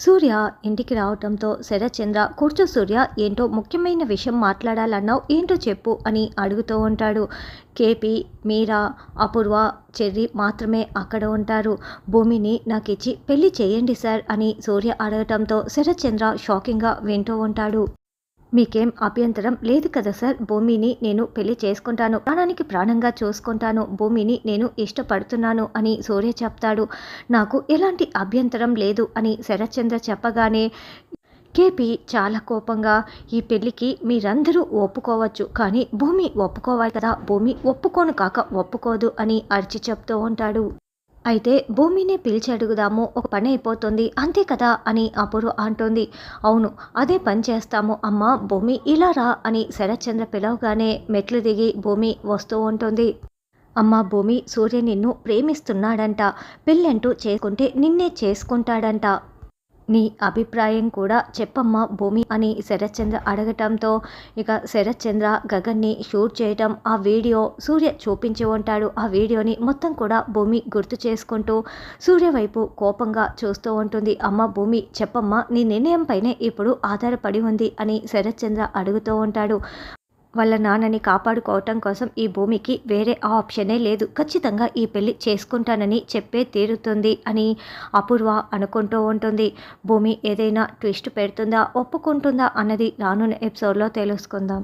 సూర్య ఇంటికి రావటంతో శరత్చంద్ర కూర్చో సూర్య, ఏంటో ముఖ్యమైన విషయం మాట్లాడాలన్నావు, ఏంటో చెప్పు అని అడుగుతూ ఉంటాడు. కేపీ, మీరా, అపూర్వ, చెర్రి మాత్రమే అక్కడ ఉంటారు. భూమిని నాకిచ్చి పెళ్లి చేయండి సార్ అని సూర్య అడగటంతో శరత్చంద్ర షాకింగ్గా వింటూ ఉంటాడు. మీకేం అభ్యంతరం లేదు కదా సార్? భూమిని నేను పెళ్లి చేసుకుంటాను, ప్రాణానికి ప్రాణంగా చూసుకుంటాను, భూమిని నేను ఇష్టపడుతున్నాను అని సూర్య చెప్తాడు. నాకు ఎలాంటి అభ్యంతరం లేదు అని శరత్చంద్ర చెప్పగానే కేపీ చాలా కోపంగా, ఈ పెళ్లికి మీరందరూ ఒప్పుకోవచ్చు, కానీ భూమి ఒప్పుకోవాలి కదా, భూమి ఒప్పుకోను కాక ఒప్పుకోదు అని అరిచి చెప్తూ ఉంటాడు. అయితే భూమిని పిలిచి అడుగుదాము, ఒక పని అయిపోతుంది అంతే కదా అని అపూర్వ అంటుంది. అవును, అదే పని చేస్తాము అమ్మ, భూమి ఇలా రా అని శరత్చంద్ర పిలవగానే మెట్లు దిగి భూమి వస్తూ ఉంటుంది. అమ్మ భూమి, సూర్య నిన్ను ప్రేమిస్తున్నాడంట, పెళ్ళంటూ చేసుకుంటే నిన్నే చేసుకుంటాడంట, నీ అభిప్రాయం కూడా చెప్పమ్మా భూమి అని శరత్చంద్ర అడగటంతో ఇక శరత్చంద్ర గగన్ని షూట్ చేయటం, ఆ వీడియో సూర్య చూపించి ఉంటాడు. ఆ వీడియోని మొత్తం కూడా భూమి గుర్తు చేసుకుంటూ సూర్య వైపు కోపంగా చూస్తూ ఉంటుంది. అమ్మ భూమి చెప్పమ్మా, నీ నిర్ణయం పైనే ఇప్పుడు ఆధారపడి ఉంది అని శరత్చంద్ర అడుగుతూ ఉంటాడు. వాళ్ళ నాన్నని కాపాడుకోవటం కోసం ఈ భూమికి వేరే ఆప్షనే లేదు, ఖచ్చితంగా ఈ పెళ్లి చేసుకుంటానని చెప్పే తీరుతుంది అని అపూర్వ అనుకుంటూ ఉంటుంది. భూమి ఏదైనా ట్విస్ట్ పెడుతుందా, ఒప్పుకుంటుందా అన్నది రానున్న ఎపిసోడ్లో తెలుసుకుందాం.